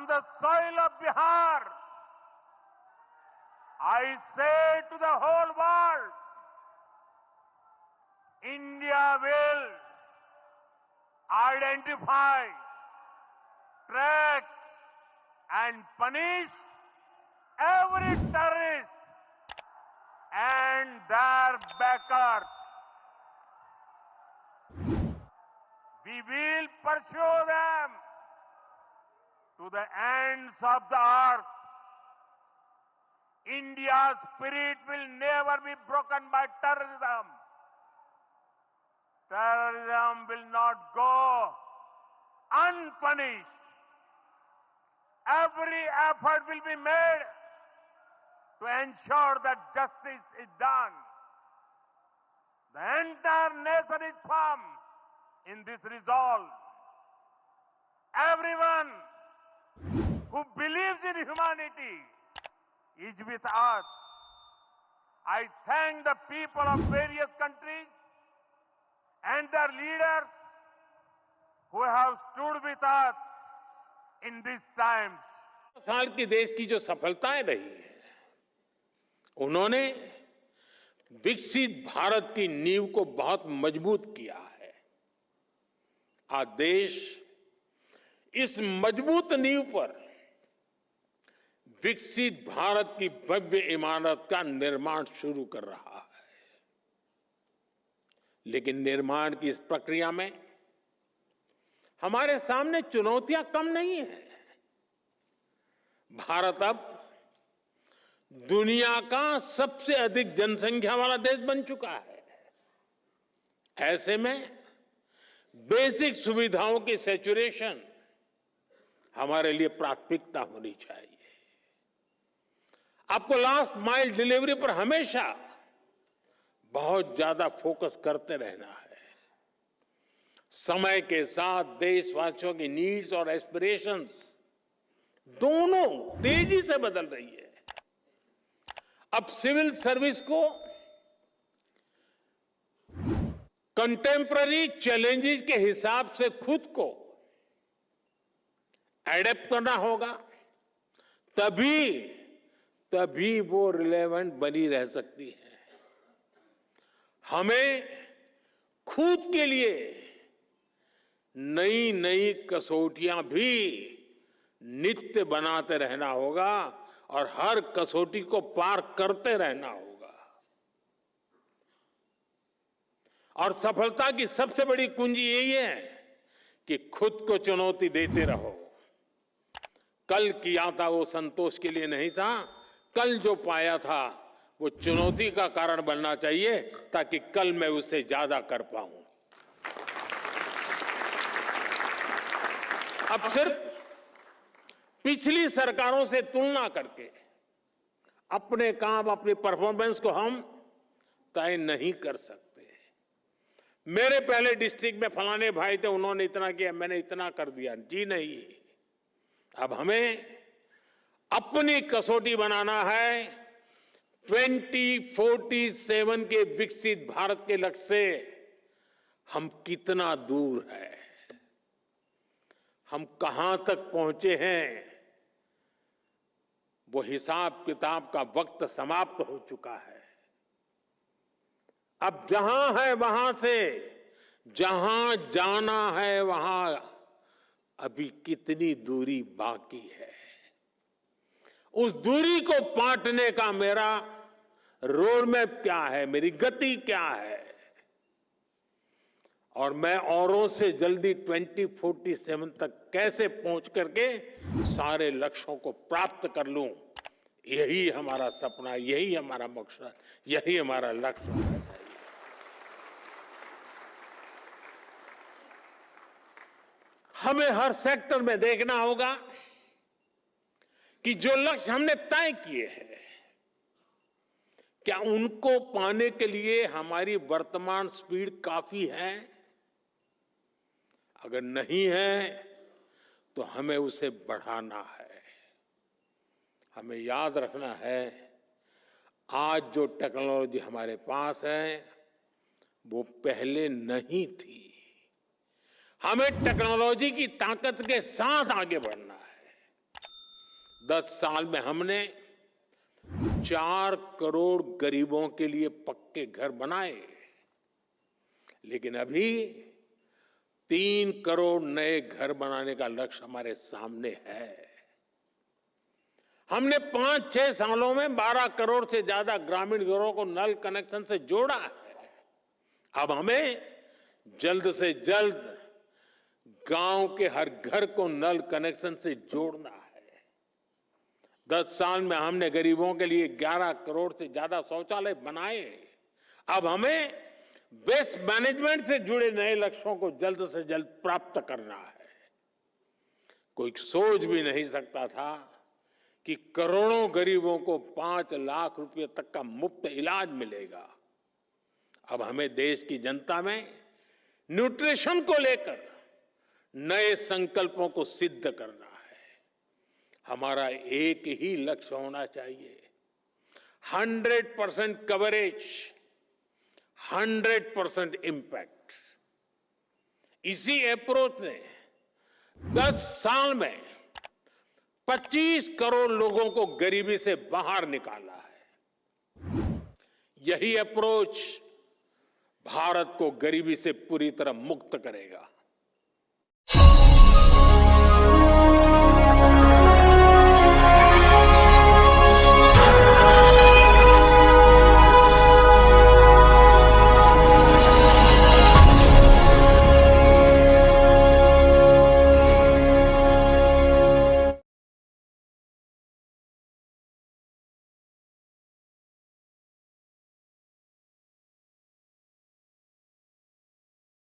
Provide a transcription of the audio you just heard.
On the soil of Bihar, I say to the whole world, India will identify, track and punish every terrorist and their backers. We will pursue them to the ends of the earth. India's spirit will never be broken by terrorism. Terrorism will not go unpunished. Every effort will be made to ensure that justice is done. The entire nation is firm in this resolve. Everyone who believes in humanity is with us. I thank the people of various countries and their leaders who have stood with us in these times. साल की देश की जो सफलताएं रही है, उन्होंने विकसित भारत की नींव को बहुत मजबूत किया है। आज देश इस मजबूत नींव पर विकसित भारत की भव्य इमारत का निर्माण शुरू कर रहा है। लेकिन निर्माण की इस प्रक्रिया में हमारे सामने चुनौतियां कम नहीं है। भारत अब दुनिया का सबसे अधिक जनसंख्या वाला देश बन चुका है। ऐसे में बेसिक सुविधाओं की सैचुरेशन हमारे लिए प्राथमिकता होनी चाहिए। आपको लास्ट माइल डिलीवरी पर हमेशा बहुत ज्यादा फोकस करते रहना है। समय के साथ देशवासियों की नीड्स और एस्पिरेशंस दोनों तेजी से बदल रही है। अब सिविल सर्विस को कंटेम्पररी चैलेंजेस के हिसाब से खुद को एडेप्ट करना होगा, तभी वो रिलेवेंट बनी रह सकती है। हमें खुद के लिए नई नई कसौटियां भी नित्य बनाते रहना होगा और हर कसौटी को पार करते रहना होगा। और सफलता की सबसे बड़ी कुंजी यही है कि खुद को चुनौती देते रहो। कल किया था वो संतोष के लिए नहीं था, कल जो पाया था वो चुनौती का कारण बनना चाहिए ताकि कल मैं उससे ज्यादा कर पाऊं। अब सिर्फ पिछली सरकारों से तुलना करके अपने काम, अपनी परफॉर्मेंस को हम तय नहीं कर सकते। मेरे पहले डिस्ट्रिक्ट में फलाने भाई थे, उन्होंने इतना किया, मैंने इतना कर दिया, जी नहीं। अब हमें अपनी कसौटी बनाना है। 2047 के विकसित भारत के लक्ष्य से हम कितना दूर है, हम कहां तक पहुंचे हैं, वो हिसाब किताब का वक्त समाप्त हो चुका है। अब जहां है वहां से जहां जाना है वहां अभी कितनी दूरी बाकी है, उस दूरी को पाटने का मेरा रोड मैप क्या है, मेरी गति क्या है, और मैं औरों से जल्दी 2047 तक कैसे पहुंच करके सारे लक्ष्यों को प्राप्त कर लूं, यही हमारा सपना, यही हमारा मकसद, यही हमारा लक्ष्य होना चाहिए। हमें हर सेक्टर में देखना होगा कि जो लक्ष्य हमने तय किए हैं, क्या उनको पाने के लिए हमारी वर्तमान स्पीड काफी है? अगर नहीं है तो हमें उसे बढ़ाना है। हमें याद रखना है, आज जो टेक्नोलॉजी हमारे पास है वो पहले नहीं थी। हमें टेक्नोलॉजी की ताकत के साथ आगे बढ़ना है। 10 साल में हमने 4 करोड़ गरीबों के लिए पक्के घर बनाए, लेकिन अभी 3 करोड़ नए घर बनाने का लक्ष्य हमारे सामने है। हमने 5-6 सालों में 12 करोड़ से ज्यादा ग्रामीण घरों को नल कनेक्शन से जोड़ा है। अब हमें जल्द से जल्द गांव के हर घर को नल कनेक्शन से जोड़ना है। 10 साल में हमने गरीबों के लिए 11 करोड़ से ज्यादा शौचालय बनाए। अब हमें वेस्ट मैनेजमेंट से जुड़े नए लक्ष्यों को जल्द से जल्द प्राप्त करना है। कोई सोच भी नहीं सकता था कि करोड़ों गरीबों को 5 लाख रुपए तक का मुफ्त इलाज मिलेगा। अब हमें देश की जनता में न्यूट्रिशन को लेकर नए संकल्पों को सिद्ध करना है। हमारा एक ही लक्ष्य होना चाहिए, 100% कवरेज, 100% इम्पैक्ट। इसी अप्रोच ने 10 साल में 25 करोड़ लोगों को गरीबी से बाहर निकाला है। यही अप्रोच भारत को गरीबी से पूरी तरह मुक्त करेगा।